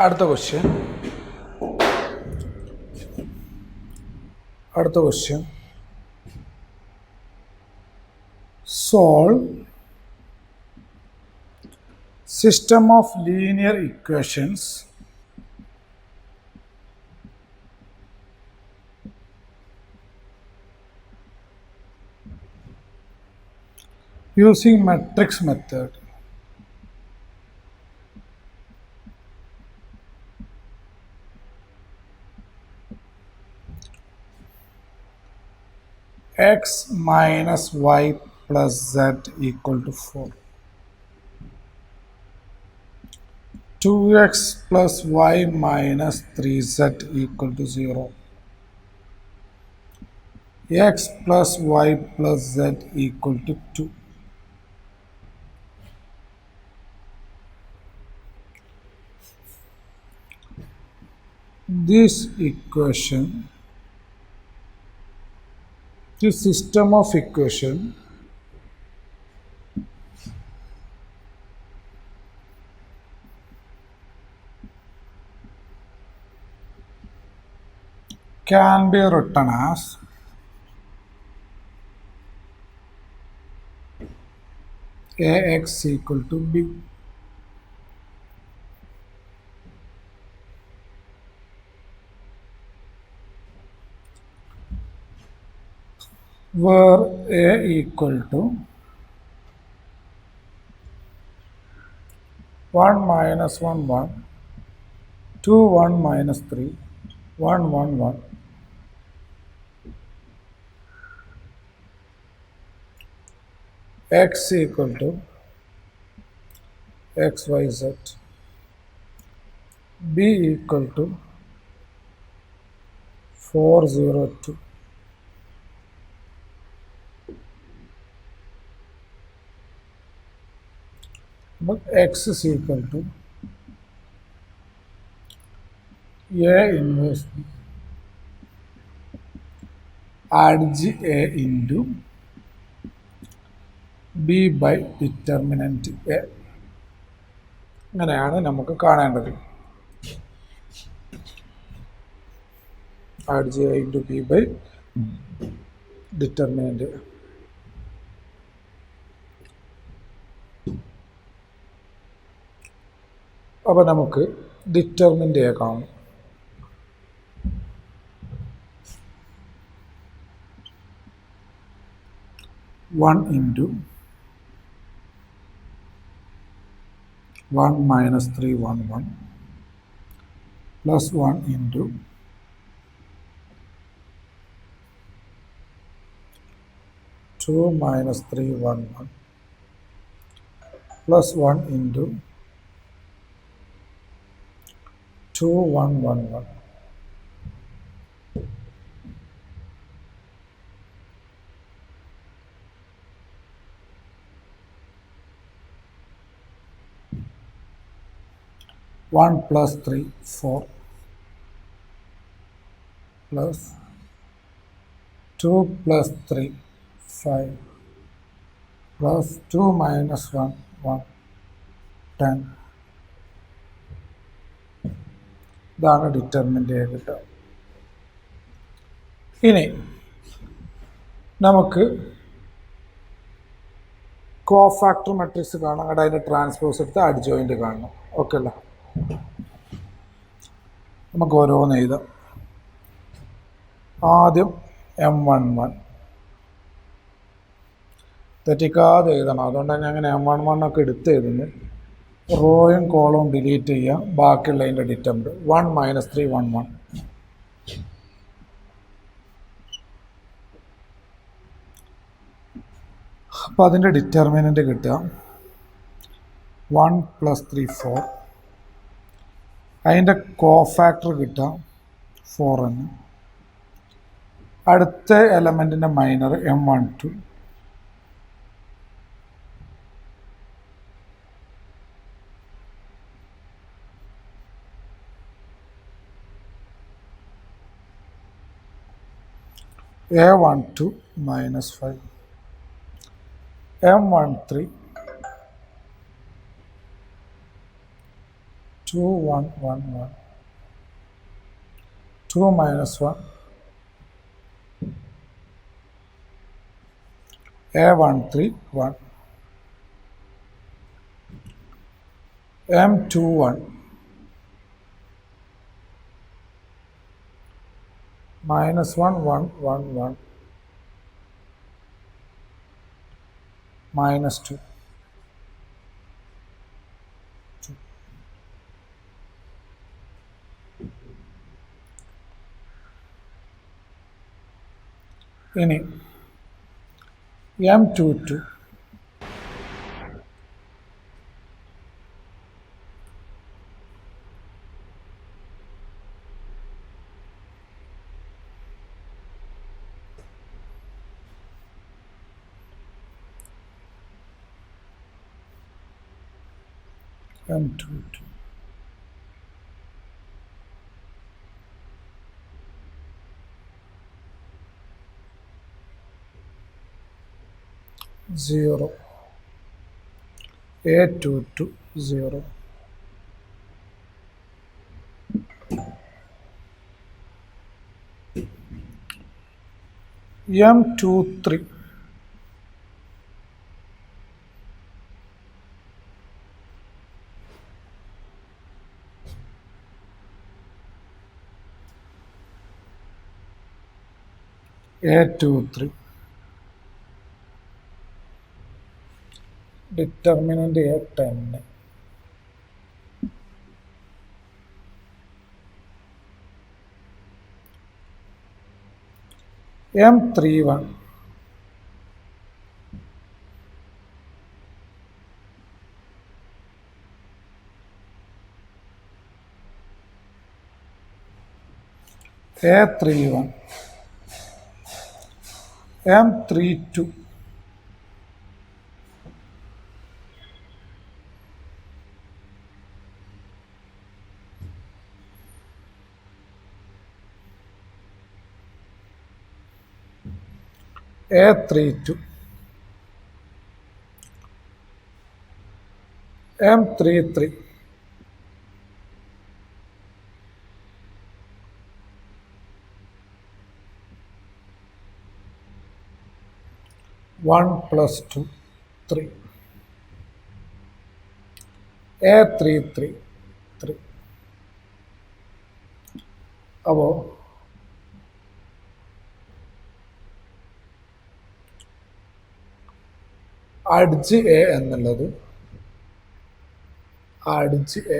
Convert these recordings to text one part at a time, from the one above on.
അടുത്ത question solve system of linear equations using matrix method. X minus y plus z equal to 4. 2x plus y minus 3z equal to 0. X plus y plus z equal to 2. This system of equation can be written as Ax equal to b. Where A equal to 1 minus 1 1, 2 1 minus 3, 1 1 1. X equal to x y z. B equal to 4 0 2. But x is equal to A inverse B. Add G A into B by determinant A. അങ്ങനെയാണ് നമുക്ക് കാണേണ്ടത്. Add G A into B by determinant A. അപ്പോൾ നമുക്ക് determinant A കാണും. One into 1 minus 3 1 1 plus 1 into 2 minus 3 1 1 plus 1 into 2 1 1 1. One plus 3 4 plus 2 plus 3 5 plus 2 minus 1 1 10. ഇതാണ് determinant A കിട്ടുക. ഇനി നമുക്ക് കോഫാക്ടർ മെട്രിക്സ് കാണാം. അവിടെ അതിൻ്റെ ട്രാൻസ്പോസ് എടുത്ത് അഡ്ജോയിൻ്റ് കാണണം. ഓക്കെ അല്ലേ? നമുക്ക് ഓരോന്ന് എഴുതാം. ആദ്യം M11 തെറ്റിക്കാതെ എഴുതണം. അതുകൊണ്ടാണ് അങ്ങനെ M11 ഒക്കെ എടുത്ത് എഴുതുന്നത്. റോയും കോളവും ഡിലീറ്റ് ചെയ്യുക, ബാക്കിയുള്ളതിൻ്റെ ഡിറ്റർമിൻ്റ് 1 minus 3 1 1. അപ്പോൾ അതിൻ്റെ ഡിറ്റർമിനൻ്റ് കിട്ടുക 1 plus 3 4. അതിൻ്റെ കോഫാക്ടർ കിട്ടുക 4 എന്ന്. അടുത്ത എലമെൻറ്റിൻ്റെ minor M12. A12 minus 5. M13 2 1 1 1 2 minus 1 A1 3 1 M2 1 minus 1 1 1 1 minus 2 2. ഇനി M22 M22 0 A22 0 M23 A23 determinant A10 M31 A31 M32 A32 M33 1 plus 2 3 A33 3. അപ്പോൾ അഡ്ജ് എ എന്നുള്ളത് അഡ്ജ് എ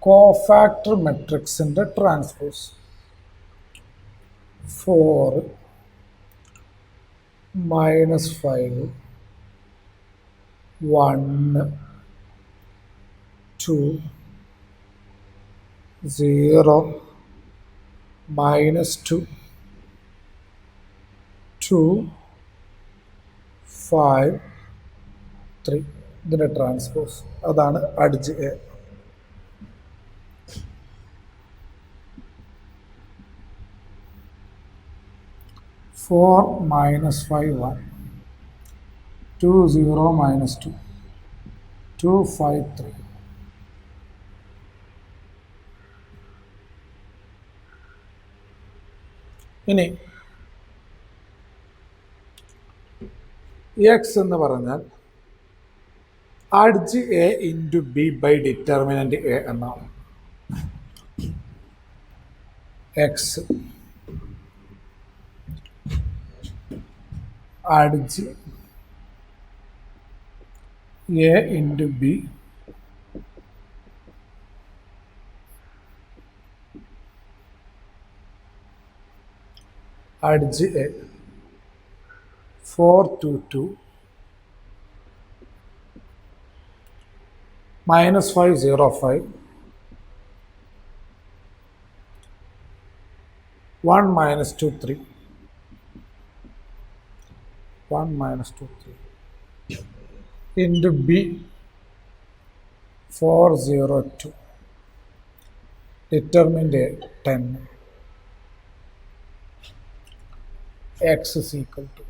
കോഫാക്ടർ മെട്രിക്സിൻ്റെ transpose 4 minus 5 1 2 0 minus 2 2 5 3 ഇതിൻ്റെ transpose അതാണ് adj A. Four minus 5 1 2 0 minus 2 2 5 3. ഇനി X എന്ന് പറഞ്ഞാൽ adj A into B by determinant A എന്നാണ്. X adj A into B adj A 4 2 2 minus 5 0 5 1 minus 2 3 1 minus 2 3 into B 4 0 2 determined A 10 x is equal to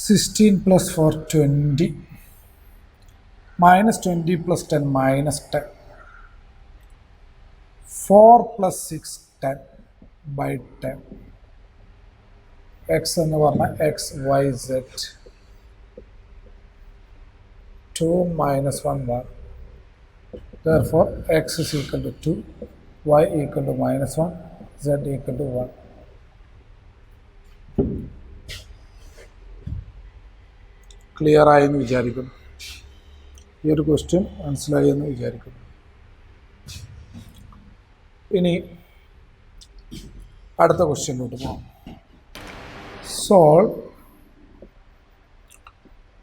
16 plus 4 20 minus 20 plus 10 minus 10 4 plus 6 10 by 10 x എന്ന് പറഞ്ഞാൽ x y z 2 minus 1 1 therefore x is equal to 2 y equal to minus 1 z equal to 1. Clear ആയെന്ന് വിചാരിക്കുന്നു. ഈ ഒരു question മനസ്സിലായി എന്ന് വിചാരിക്കുന്നു. ഇനി അടുത്ത ക്വസ്റ്റ്യനിലോട്ട് പോകാം. Solve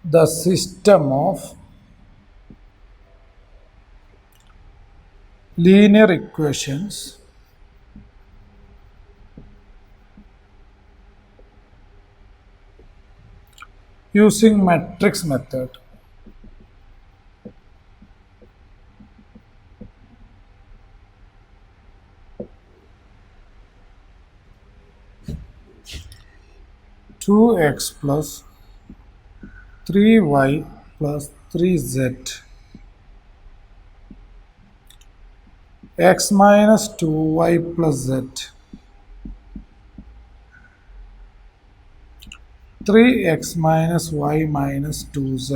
the system of linear equations using matrix method. Two x plus 3y plus 3z x minus 2y plus z 3x minus y minus 2z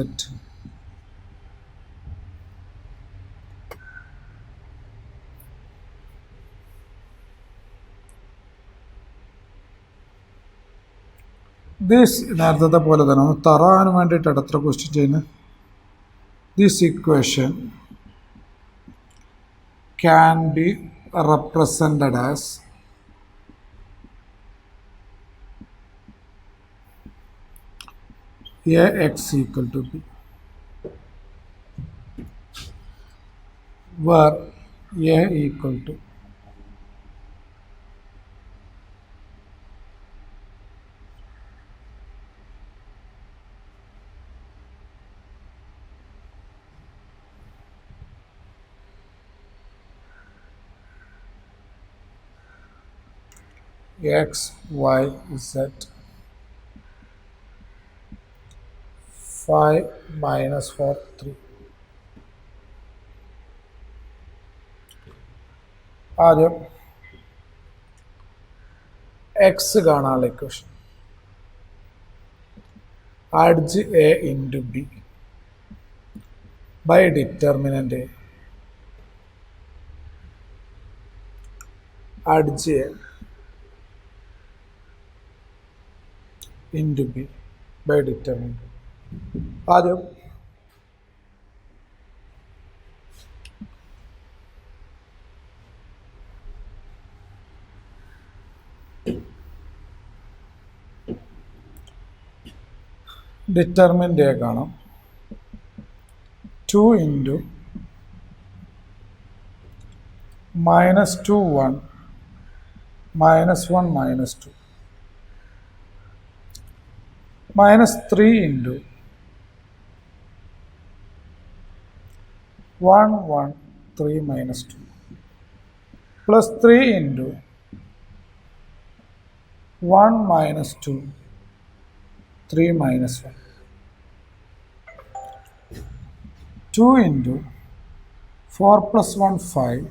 this നേരത്തെ പോലെ തന്നെ ഒന്ന് തറാൻ വേണ്ടിയിട്ട് അടുത്ത ക്വസ്റ്റ്യൻ ചെയ്യുന്നത്. This equation can be represented as ax equal to b, where a equal to x, y, z 5 minus 4 3. ആദ്യം X കാണാനുള്ള equation adj A into B by determinant A adj A into b by determinant. ആദ്യം determinant A കാണാം. 2 into minus 2 1 minus 1 minus 2 minus 3 into 1 1 3 minus 2 plus 3 into 1 minus 2 3 minus 1 2 into 4 plus 1 5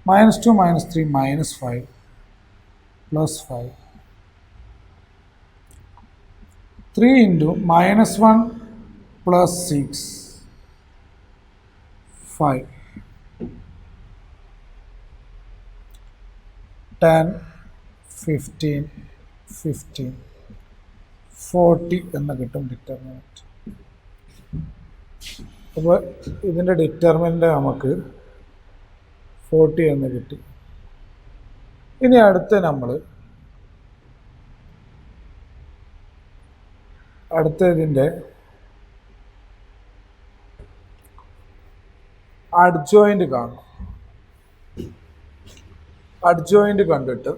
minus 2 minus 3 minus 5 plus 5 3 into minus 1 plus 6 5 10 15 15 40 എന്ന് കിട്ടും determinant. അപ്പോൾ ഇതിൻ്റെ determinant നമുക്ക് 40 എന്ന് കിട്ടി. ഇനി അടുത്ത ഇതിൻ്റെ അഡ്ജോയിൻ്റ് കാണും. അഡ്ജോയിൻ്റ് കണ്ടിട്ട്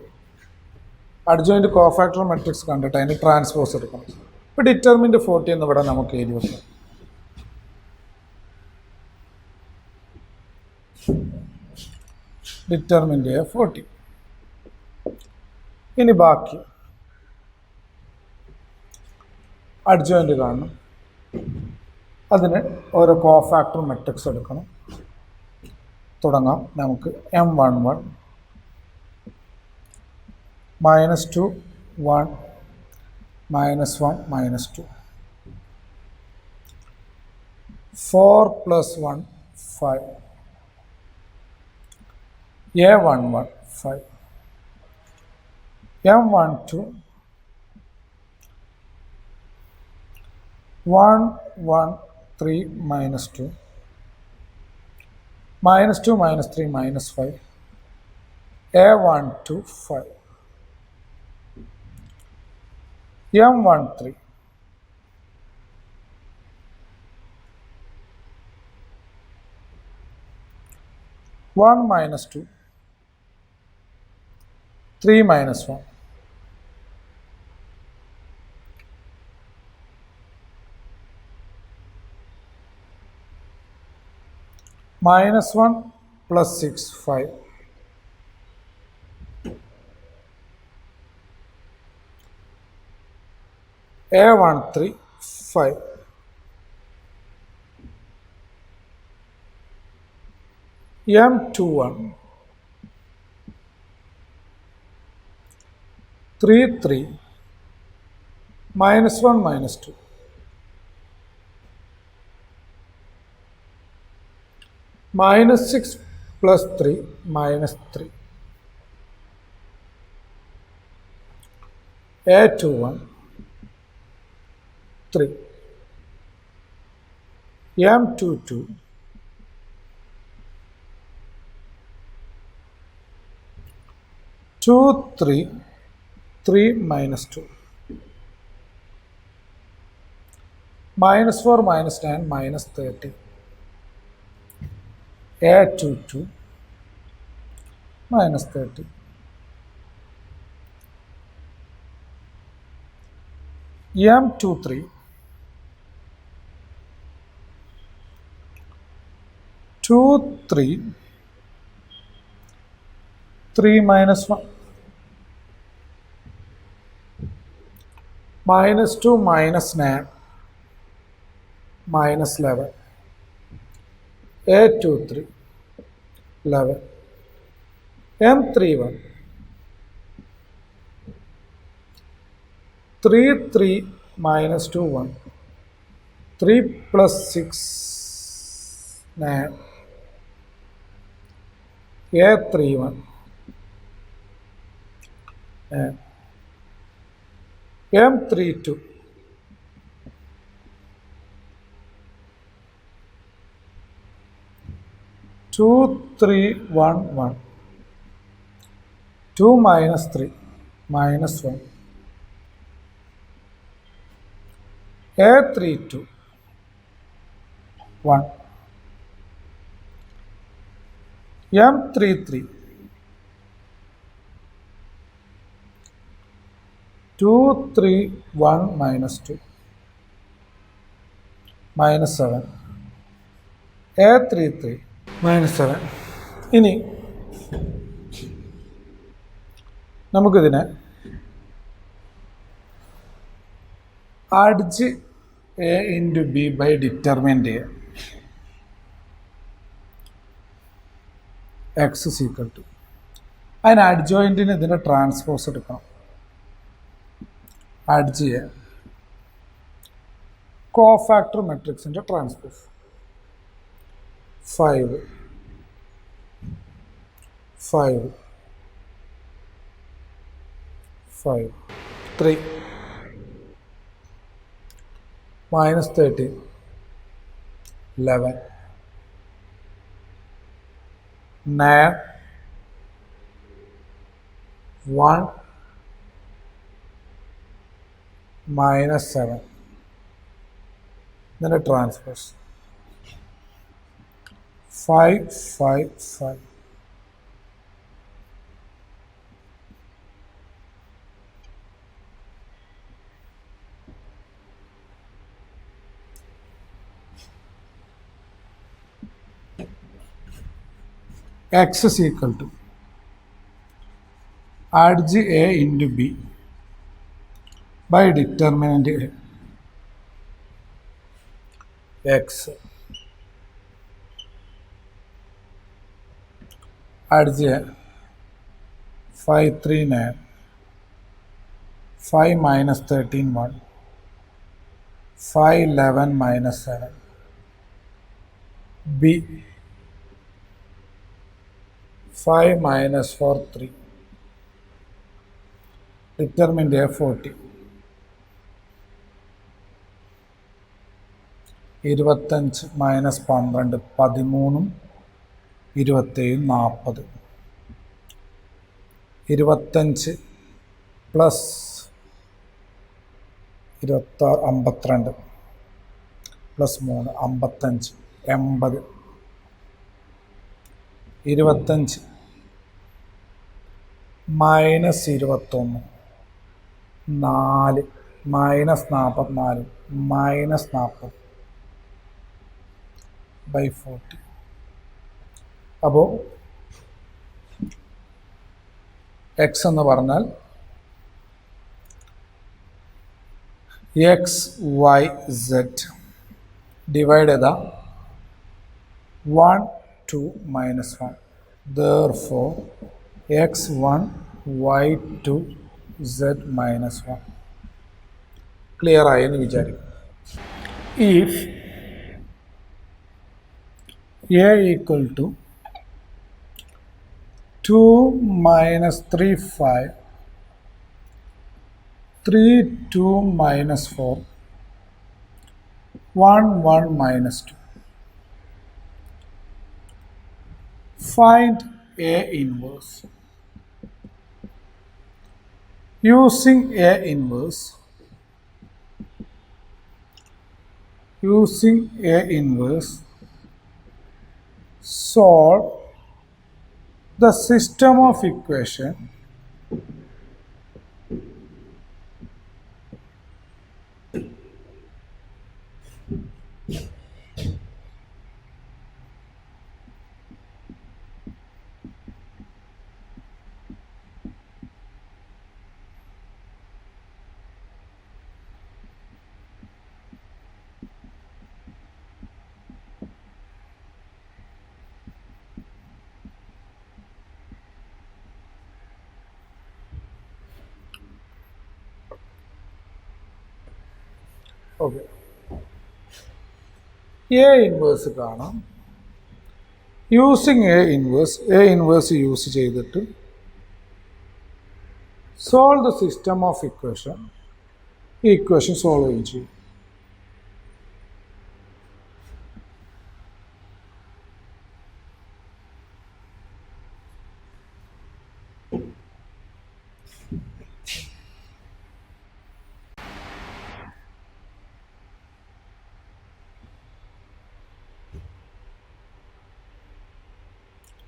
അഡ്ജോയിൻ്റ് കോഫാക്ടർ മെട്രിക്സ് കണ്ടിട്ട് അതിന് ട്രാൻസ്പോസ് എടുക്കണം. ഇപ്പോൾ ഡിറ്റർമിൻ്റ് 40 എന്ന് ഇവിടെ നമുക്ക് എഴുതി വെക്കാം. ഡിറ്റർമിൻ്റ് 40. ഇനി ബാക്കി അഡ്ജോയിൻ്റ് കാണണം. അതിന് ഓരോ കോഫാക്ടർ മെട്രിക്സ് എടുക്കണം. തുടങ്ങാം. നമുക്ക് M11 -2 1 -1 -2 4 + 1 5 A11 5 M12 1 1 3 -2 -2 -3 -5 A12 5 M13 1 -2 3 -1 -1 + 6 5 A13 5 M21 3 3 -1 -2 -6 + 3 -3 A21 3 M22 2 3 3 -2 -4 -9 -30 A22 -30 M23 2 3 3 -1 -2 -9 -11 A23 11 M31 3 3 -2 1 3 + 6 9 A31 M32 2 3 1 1 2 -3 -1 A32 1 M33 2 3 1 -2 -7 A33 -7. ഇനി നമുക്കിതിനെ adj A × B by determinant ചെയ്യാം. X = അതിന് അഡ്ജോയിൻറ്റിന് ഇതിൻ്റെ ട്രാൻസ്പോസ് എടുക്കണം. അഡ്ജ് ചെയ്യാം കോഫാക്ടർ മെട്രിക്സിൻ്റെ ട്രാൻസ്പോസ് 5 5 5 3 -13 11 9 1 -7 ഇതിൻ്റെ transpose 5 5 5 X = adj A × B by determinant A. X add ചെയ്യാൻ 5 3 9 5 minus 13 1 5 11 minus 7 B 5 minus 4 3 determine A 40 25 minus 12 13 27 40 25 plus 26 52 plus 3 55 80 25 minus 21 4 minus 44 minus 40 by 40. അപ്പോൾ X എന്ന് പറഞ്ഞാൽ എക്സ് വൈ സെഡ് ഡിവൈഡ് ചെയ്ത 1 2 minus 1. Therefore x1 y2 z minus 1. Clear ആയി എന്ന് വിചാരിക്കും. If a equal to 2 minus 3 5 3 2 minus 4 1 1 minus 2. Find A inverse. Using A inverse, solve the system of equation okay. A inverse കാണാം. Using A inverse use ചെയ്തിട്ട് solve the system of equation. ഈ equation solve ചെയ്യും.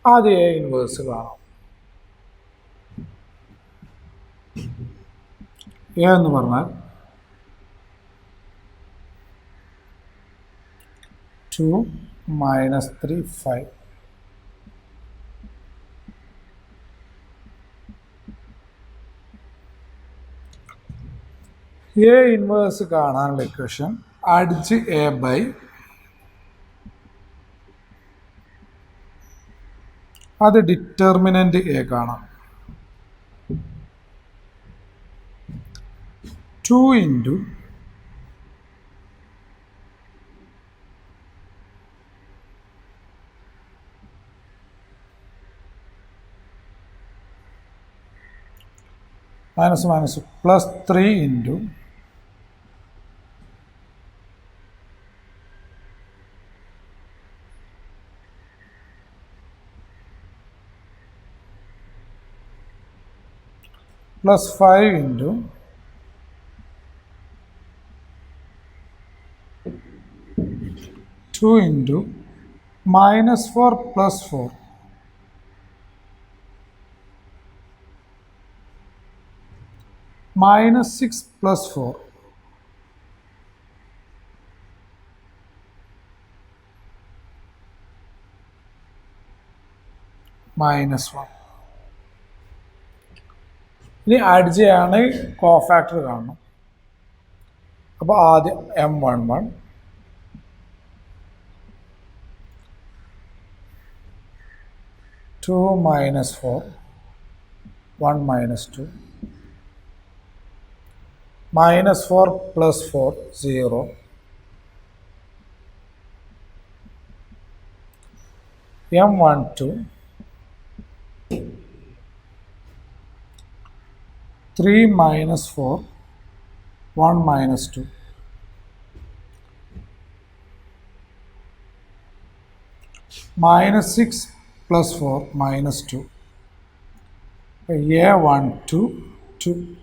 ആദ്യം A inverse കാണാം. A എന്ന് പറഞ്ഞാൽ 2 minus 3 5. A inverse കാണാനുള്ള equation അടിച്ച് എ ബൈ അത് ഡിറ്റർമിനന്റ് എ കാണാം. 2 into minus plus 3 into plus 5 into two into minus 4 plus 4 minus 6 plus 4 minus 1. ഇനി ആഡ് ചെയ്യാണ് കോഫാക്ടർ കാണണം. അപ്പോൾ ആദ്യം M11 2 minus 4, 1 minus 2, minus 4 plus 4, 0, M12, 3 minus 4, 1 minus 2, minus 6 plus 4, minus 2, A12, 2.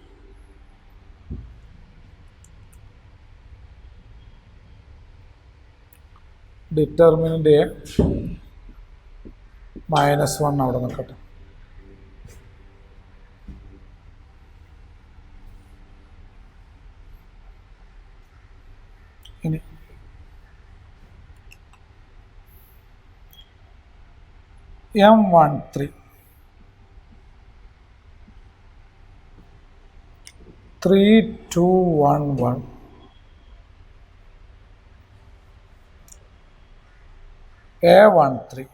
Determinant A minus 1 അവിടെ നിൽക്കട്ടെ. ഇനി M13, 3, 2, 1, 1, A13,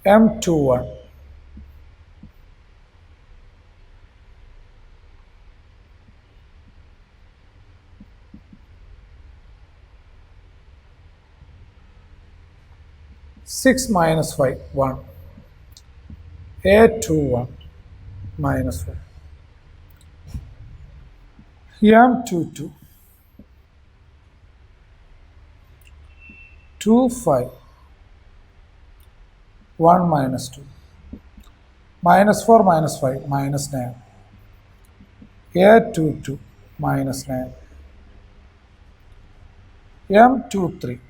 M21, 6 minus 5, 1, A21, minus 1, M22, 2, 5, 1 minus 2, minus 4 minus 5, minus 9, A22, minus 9, M23,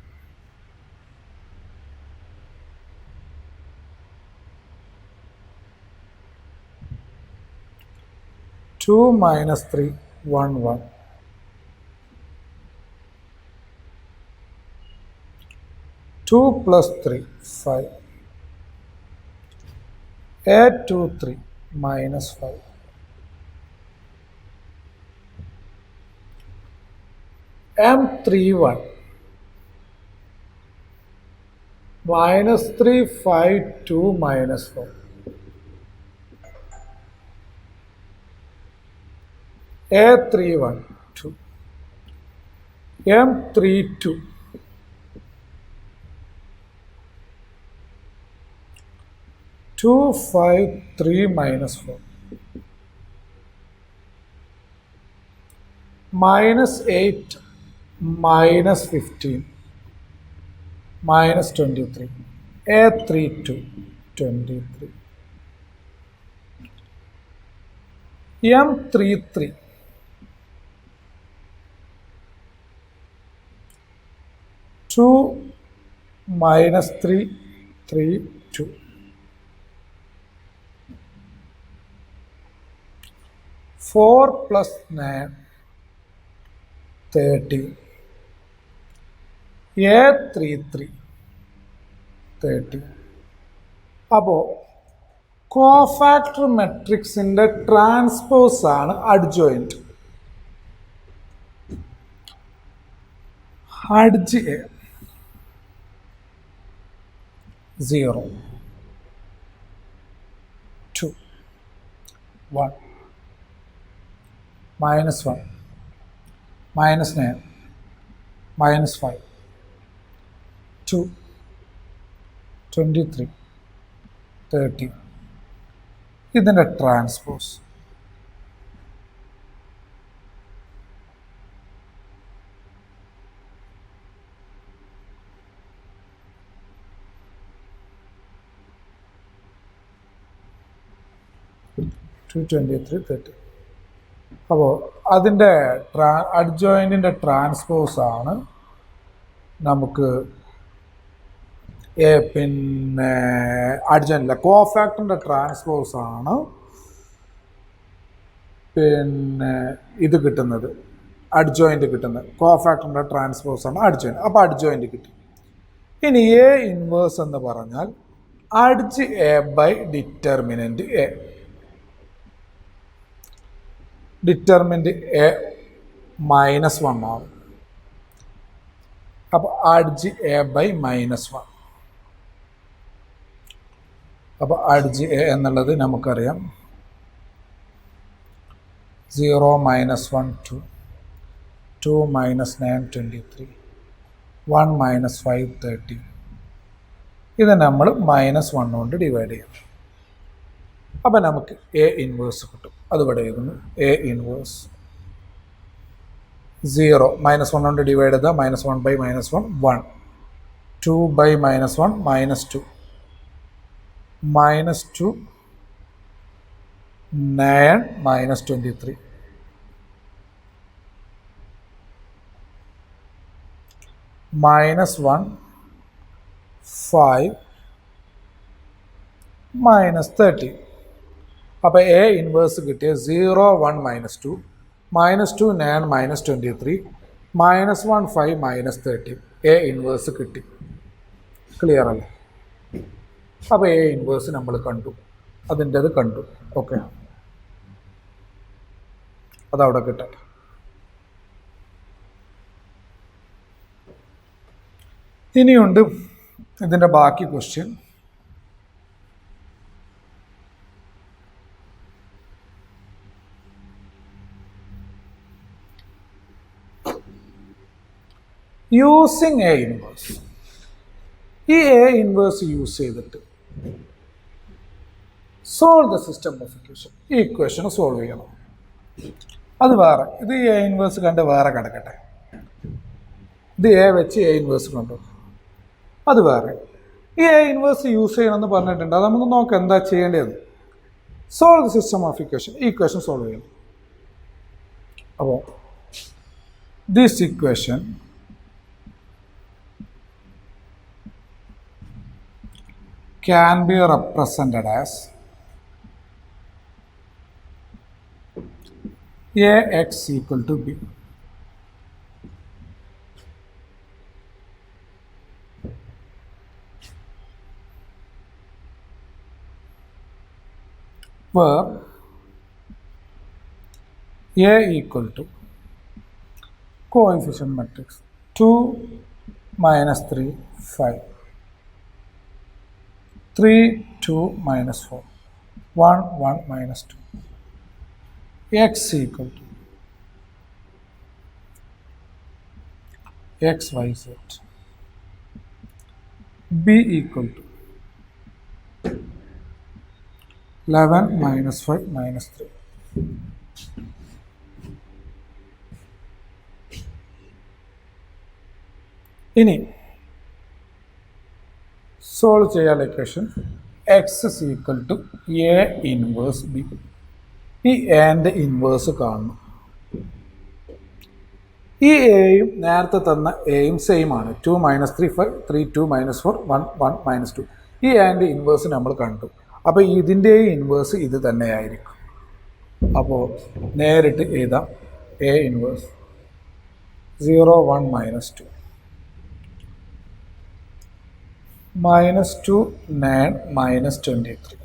2 minus 3, 1, 1, two plus 3, 5, A23, minus 5, M31, minus 3, 5, 2, minus 4, A31, 2, M32, 2, 5, 3, minus 4, minus 8, minus 15, minus 23, A32, 23, M33, 2, minus 3, 3, 2, four plus 9, 30, A33, 30. അപ്പോൾ cofactor മെട്രിക്സിൻ്റെ transpose ആണ് adjoint. Adj A 0, 2, 1, minus 1, minus 9, minus 5, 2, 23, 30. ഇതിൻ്റെ transpose to 23, 30. അപ്പോൾ അതിൻ്റെ അഡ്ജോയിൻറ്റിൻ്റെ transpose ആണ് നമുക്ക് പിന്നെ അഡ്ജോയിൻ്റില്ല കോഫാക്ടറിൻ്റെ transpose ആണ് പിന്നെ ഇത് കിട്ടുന്നത്, അഡ്ജോയിൻ്റ് കിട്ടുന്നത്. കോഫാക്ടറിൻ്റെ ട്രാൻസ്പോസ് ആണ് അഡ്ജോയിൻ്റ്. അപ്പോൾ അഡ്ജോയിൻ്റ് കിട്ടും. ഇനി എ ഇൻവേഴ്സ് എന്ന് പറഞ്ഞാൽ adj A by determinant A. Determinant A -1 ആവും. അപ്പോൾ അഡ്ജ് എ ബൈ -1. അപ്പോൾ അഡ്ജ് എ എന്നുള്ളത് നമുക്കറിയാം 0 -1 2 2 - 9 23 1 - 5 30. ഇത് നമ്മൾ -1 കൊണ്ട് ഡിവൈഡ് ചെയ്യണം. അപ്പം നമുക്ക് എ ഇൻവേഴ്സ് കിട്ടും. അതുപോലെ എഴുതുന്നു എ ഇൻവേഴ്സ് 0 -1 കൊണ്ട് ഡിവൈഡ് ചെയ്താൽ -1 ബൈ -1 1 2 ബൈ -1 -2 -2 9 -23 -1 5 -30. അപ്പോൾ എ ഇൻവേഴ്സ് കിട്ടിയ 0 1 -2 -2 9 -23 -1 5 -30. എ ഇൻവേഴ്സ് കിട്ടി. ക്ലിയർ അല്ലേ? അപ്പോൾ എ ഇൻവേഴ്സ് നമ്മൾ കണ്ടു, അതിൻ്റെത് കണ്ടു. ഓക്കെ, അതവിടെ കിട്ടട്ടെ. ഇനിയുണ്ട് ഇതിൻ്റെ ബാക്കി ക്വസ്റ്റ്യൻ. Using A inverse. ഈ എ ഇൻവേഴ്സ് യൂസ് ചെയ്തിട്ട് solve the system of equation. ഈ ഇക്വേഷൻ സോൾവ് ചെയ്യണം. അത് വേറെ, ഇത് എ ഇൻവേഴ്സ് കണ്ട് വേറെ കിടക്കട്ടെ. ഇത് എ വെച്ച് എ ഇൻവേഴ്സ് കൊണ്ടു, അത് വേറെ. ഈ എ ഇൻവേഴ്സ് യൂസ് ചെയ്യണമെന്ന് പറഞ്ഞിട്ടുണ്ട്. അത് നമുക്ക് നോക്കാം എന്താ ചെയ്യേണ്ടത്. Solve the system of equation. ഈ ഇക്വേഷൻ സോൾവ് ചെയ്യണം. അപ്പോൾ this equation can be represented as ax equal to b. Where a equal to coefficient matrix 2 -3 5 3 2 -4 1 1 -2. X equal to x y z. B equal to 11 -5 -3. ഇനി solve ചെയ്യാൻ equation X is equal to A inverse B. ഈ എൻ്റെ inverse കാണണം. ഈ എയും നേരത്തെ തന്ന എയും സെയിം ആണ്. 2 -3 5 3 2 -4 1 1 -2. ഈ എൻ്റെ ഇൻവേഴ്സ് നമ്മൾ കണ്ടു. അപ്പോൾ ഇതിൻ്റെ ഇൻവേഴ്സ് ഇത് തന്നെയായിരിക്കും. അപ്പോൾ നേരിട്ട് എഴുതാം. A inverse 0 1 -2 -2 9 -23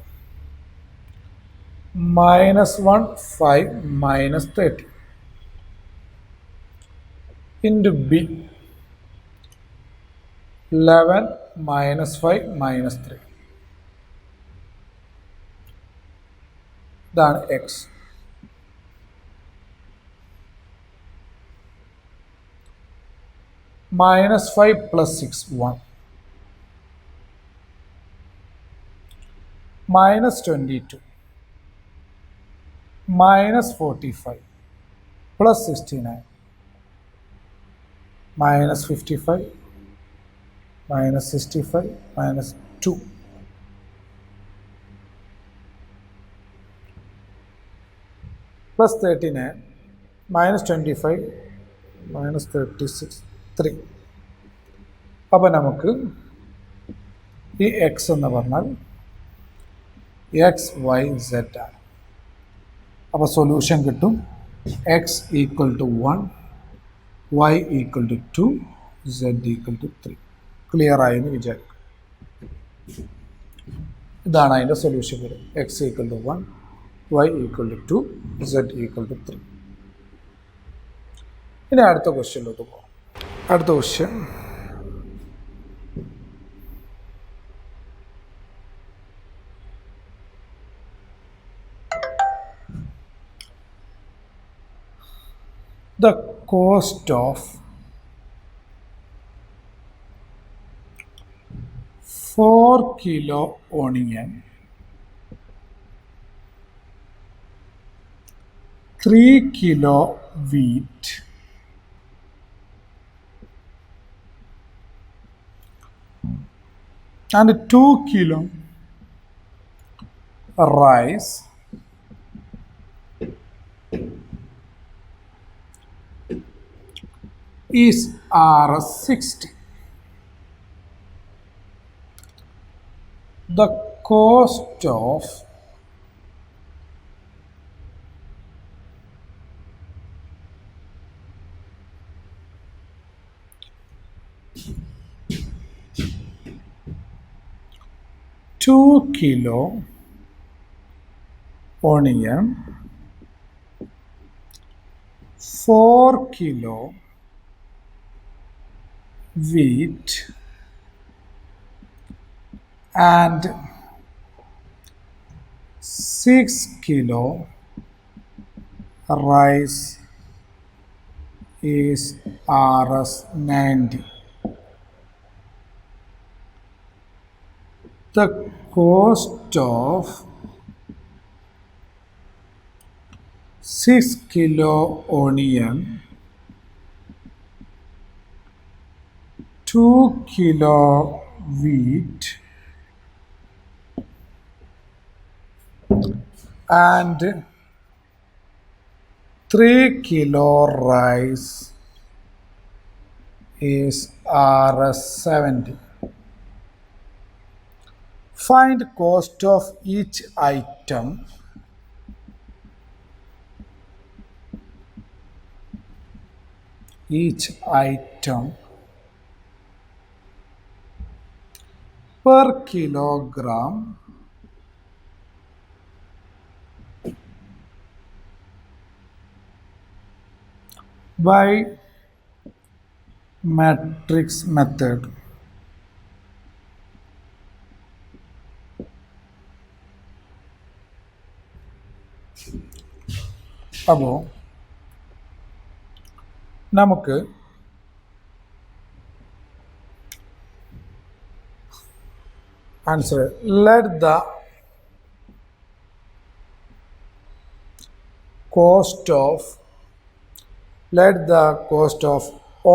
-1 5 -30 into B 11 -5 -3. ഇതാണ് x. -5 + 6 1 -22 -45 + 69 -55 -65 -2 +39 -25 -36 3. അപ്പോൾ നമുക്ക് ഈ എക്സ് എന്ന് പറഞ്ഞാൽ എക്സ് വൈ സെഡ് ആണ്. അപ്പോൾ സൊല്യൂഷൻ കിട്ടും X equal to 1 y equal to 2 z equal to 3. Clear ആയെന്ന് വിചാരിക്കും. ഇതാണ് അതിൻ്റെ സൊല്യൂഷൻ വരും. X equal to 1 y equal to 2 z equal to 3. ഇനി അടുത്ത ക്വസ്റ്റ്യനിലോട്ട് പോകാം. അടുത്ത question the cost of 4 kilo onion, 3 kilo wheat, and 2 kilo rice is Rs 60. The cost of two kilo onion, 4 kilo wheat, and 6 kilo rice is Rs 90. The cost of 6 kilo onion, 2 kilo wheat, and 3 kilo rice is Rs 70. Find cost of each item per kilogram by matrix method. അപ്പോൾ നമുക്ക് answer let the cost of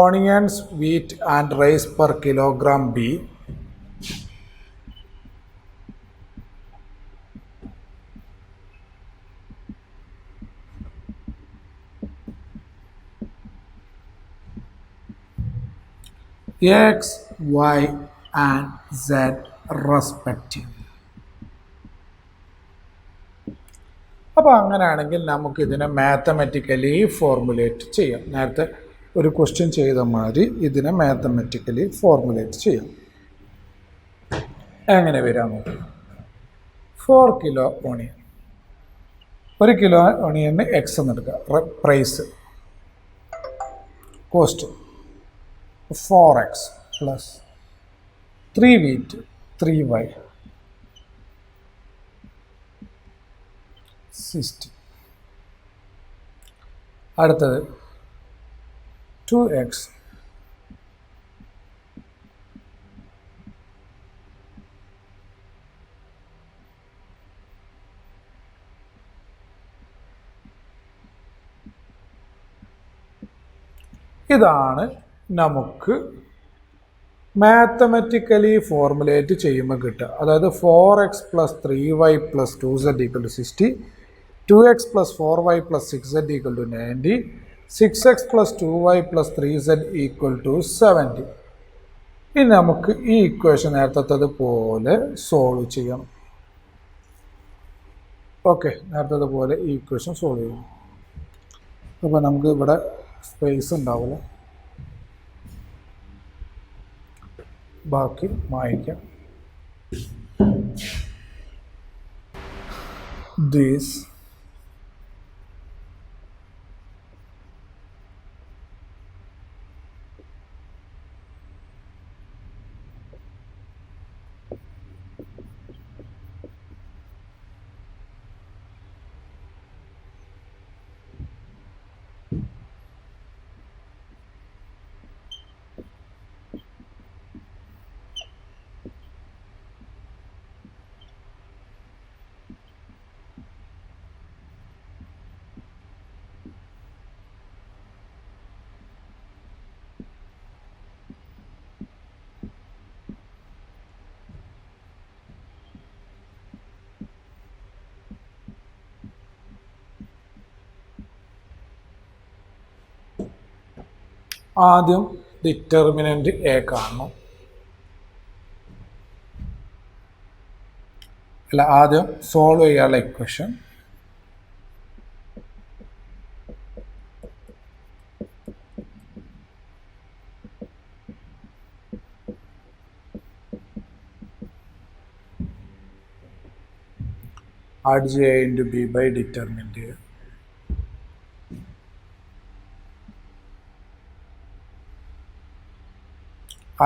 onions, wheat and rice per kilogram be X, Y and Z respectively. അപ്പോൾ അങ്ങനെയാണെങ്കിൽ നമുക്ക് ഇതിനെ mathematically formulate ചെയ്യാം. നേരത്തെ ഒരു question ചെയ്ത മാതിരി ഇതിനെ മാത്തമെറ്റിക്കലി ഫോർമുലേറ്റ് ചെയ്യാം. എങ്ങനെ വരാൻ നോക്കാം. 4 കിലോ ഓണിയൻ, 1 കിലോ ഓണിയന് എക്സ് എന്നെടുക്കുക. Price cost 4x plus 3 wheat 3y 60. അടുത്തത് 2x ഇതാണ് നമുക്ക് മാത്തമെറ്റിക്കലി ഫോർമുലേറ്റ് ചെയ്യുമ്പോൾ കിട്ടുക. അതായത് 4x plus 3y plus 2z equal to 60, 2x plus 4y plus 6z equal to 90, 6x plus 2y plus 3z equal to 70. ഇനി നമുക്ക് ഈ ഇക്വേഷൻ നേരത്തെ പോലെ സോൾവ് ചെയ്യണം. ഓക്കെ, നേരത്തെ പോലെ ഈ ഇക്വേഷൻ സോൾവ് ചെയ്യണം. അപ്പോൾ നമുക്ക് ഇവിടെ സ്പേസ് ഉണ്ടാവില്ല, ബാക്കി മായ്ക്കാം. This ആദ്യം ഡിറ്റർമിനന്റ് എ കാണണം. അല്ല, ആദ്യം സോൾവ് ചെയ്യാനുള്ള equation. add a into b by determinant a.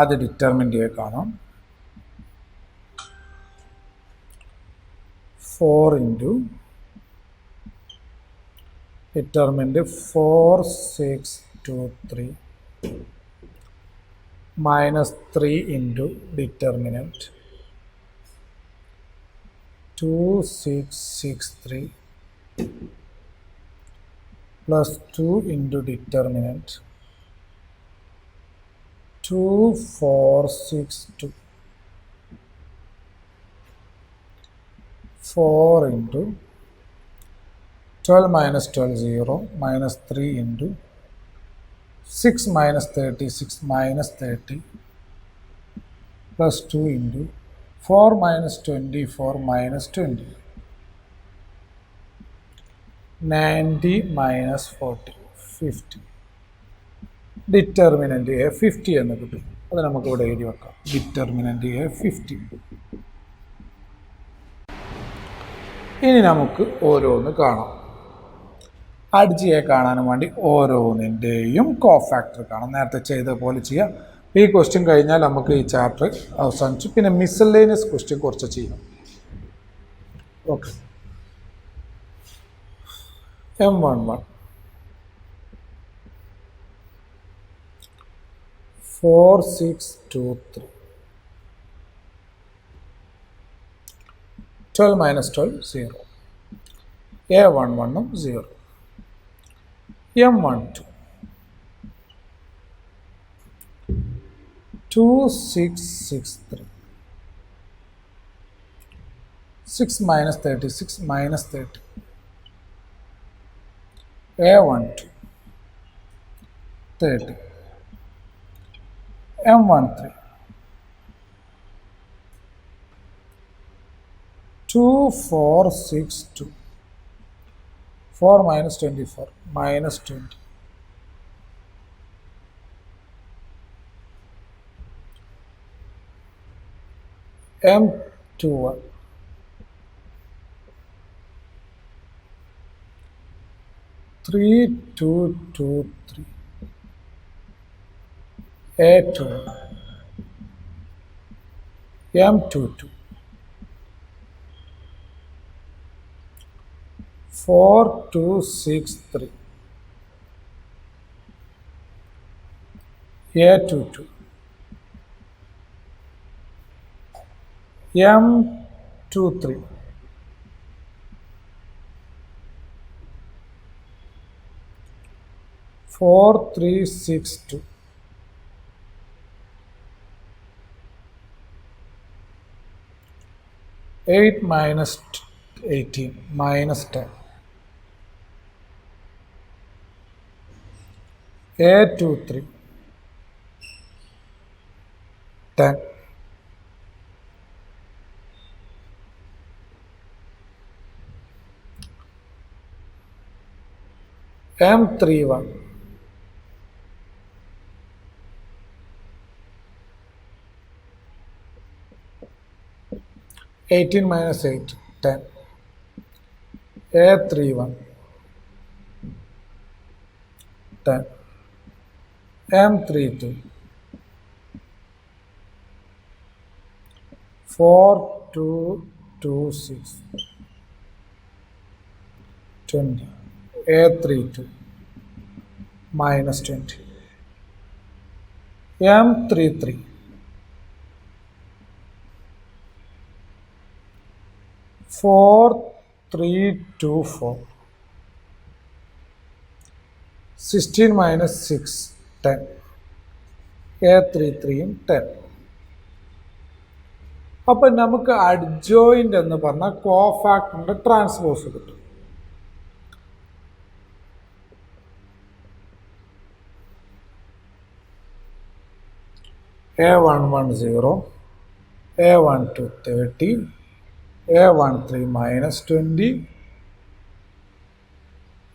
ആദ്യം ഡിറ്റർമിനന്റ് എ കാണാം. 4 into determinant 4, 6, 2, 3 minus 3 into determinant 2, 6, 6, 3 plus 2 into determinant 2, 4, 6, 2 4 into 12 minus 12 0 minus 3 into 6 minus 36 minus 30 plus 2 into 4 minus 24 minus 20 90 minus 40 50. Determinant A 50 എന്ന് കിട്ടും. അത് നമുക്ക് ഇവിടെ എഴുതി വെക്കാം. Determinant A 50. ഇനി നമുക്ക് ഓരോന്ന് കാണാം. അഡ്ജ് എ കാണാനും വേണ്ടി ഓരോന്നിൻ്റെയും കോഫാക്ടർ കാണാം. നേരത്തെ ചെയ്ത പോലെ ചെയ്യാം. ഈ ക്വസ്റ്റ്യൻ കഴിഞ്ഞാൽ നമുക്ക് ഈ ചാപ്റ്റർ അവസാനിച്ചു. പിന്നെ മിസ്സലേനിയസ് ക്വസ്റ്റ്യൻ കുറച്ച് ചെയ്യാം. Okay. M11 4, 6, 2, 3 12 minus 12 0. A11 0. M12 2, 6, 6, 3 6 minus 36 minus 30. A12 30. M13 2, 4, 6, 2 4 minus 24 minus 20. M21 3, 2, 2, 3 A2 M22 4, 2, 6, 3 A22 M23 4, 3, 6, 2 8 minus 18 minus 10. A23 10. M31 18 minus 8 10. A31 10. M32 4, 2, 2, 6 20. A32 minus 20. M33 4, 3, 2, 4 16 minus 6 10. A33 10. അപ്പം നമുക്ക് adjoint എന്ന് പറഞ്ഞാൽ കോഫാക്ടറിൻ്റെ transpose കിട്ടും. A110, A12 30, A13 minus 20,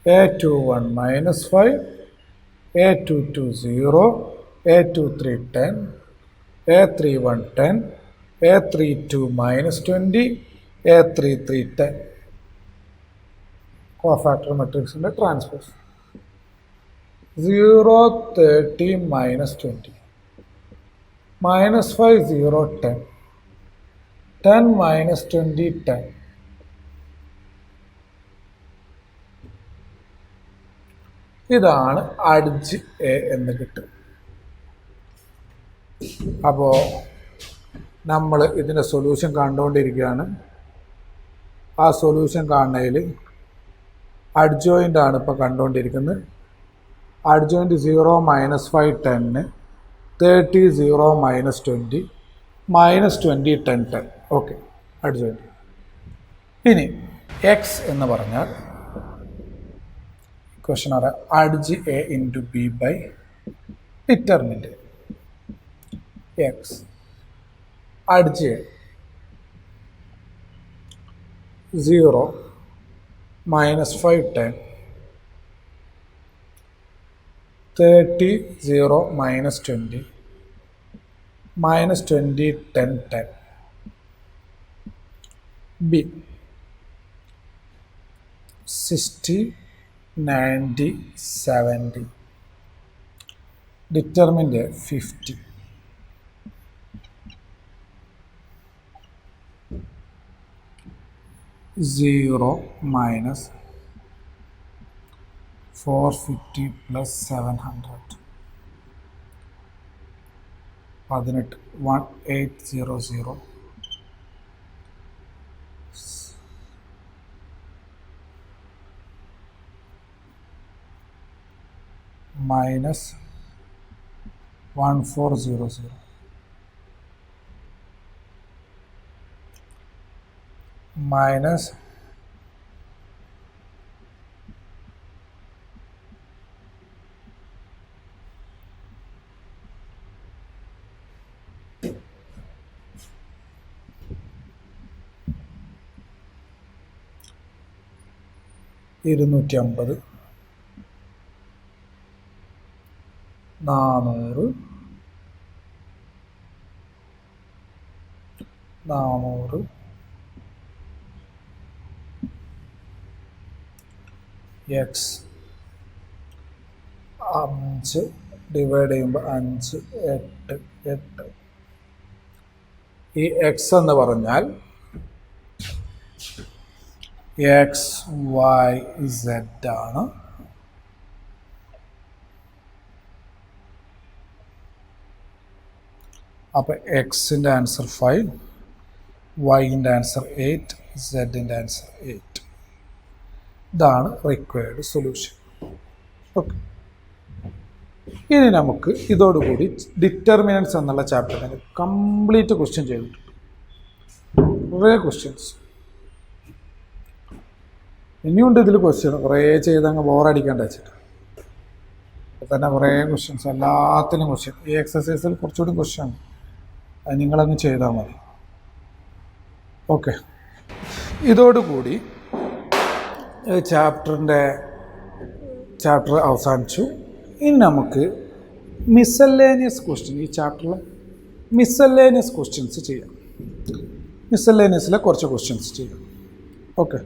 A21 minus 5, A22 0, A23 10, A31 10, A32 minus 20, A33 10. Cofactor matrix in the transpose. 0, 30 minus 20. Minus 5, 0, 10. 10 minus 20, 10. ഇതാണ് adj A എന്ന് കിട്ടും. അപ്പോൾ നമ്മൾ ഇതിൻ്റെ സൊല്യൂഷൻ കണ്ടുകൊണ്ടിരിക്കുകയാണ്. ആ സൊല്യൂഷൻ കാണുന്നതിൽ അഡ്ജോയിൻ്റ് ആണ് ഇപ്പോൾ കണ്ടുകൊണ്ടിരിക്കുന്നത്. Adjoint 0 minus 5 10, 30 0 minus 20, minus 20 10 10. Okay, adjoint. ഇനി എക്സ് എന്ന് പറഞ്ഞാൽ ക്വസ്റ്റൻ അറിയാം, adj A into B by determinant X. Adj A 0 minus 5 10, 30 0 minus 20, minus 20 10 10. B 60 90 70. Determined 50. Zero minus 450 plus 700. 1800 minus 1400 minus 250, 400, 400, X 5 divide ചെയ്യുമ്പോൾ 5 8 8. ഈ എക്സ് എന്ന് പറഞ്ഞാൽ എക്സ് വൈ സെഡ് ആണ്. അപ്പോൾ എക്സിൻ്റെ ആൻസർ 5, വൈൻ്റെ ആൻസർ 8, സെഡിൻ്റെ ആൻസർ 8. ഇതാണ് റിക്വയർഡ് സൊല്യൂഷൻ. ഓക്കെ, ഇനി നമുക്ക് ഇതോടുകൂടി ഡിറ്റർമിനൻസ് എന്നുള്ള ചാപ്റ്ററിന് കംപ്ലീറ്റ് ക്വസ്റ്റ്യൻ ചെയ്തിട്ടുണ്ട്. കുറേ ക്വസ്റ്റ്യൻസ് ഇനിയുണ്ട് ഇതിൽ ക്വസ്റ്റ്യൻ. കുറേ ചെയ്തങ്ങ് ബോറടിക്കാണ്ട് വെച്ചിട്ട് അപ്പോൾ തന്നെ കുറേ ക്വസ്റ്റ്യൻസ്, എല്ലാത്തിനും ക്വസ്റ്റ്യൻ. ഈ എക്സസൈസിൽ കുറച്ചുകൂടി ക്വസ്റ്റ്യൻ ഉണ്ട്, അത് നിങ്ങളങ്ങ് ചെയ്താൽ മതി. ഓക്കെ, ഇതോടുകൂടി ചാപ്റ്റർ അവസാനിച്ചു. ഇനി നമുക്ക് മിസല്ലേനിയസ് ക്വസ്റ്റ്യൻ, ഈ ചാപ്റ്ററിൽ മിസല്ലേനിയസ് ക്വസ്റ്റ്യൻസ് ചെയ്യാം. മിസല്ലേനിയസിലെ കുറച്ച് ക്വസ്റ്റ്യൻസ് ചെയ്യാം. ഓക്കെ.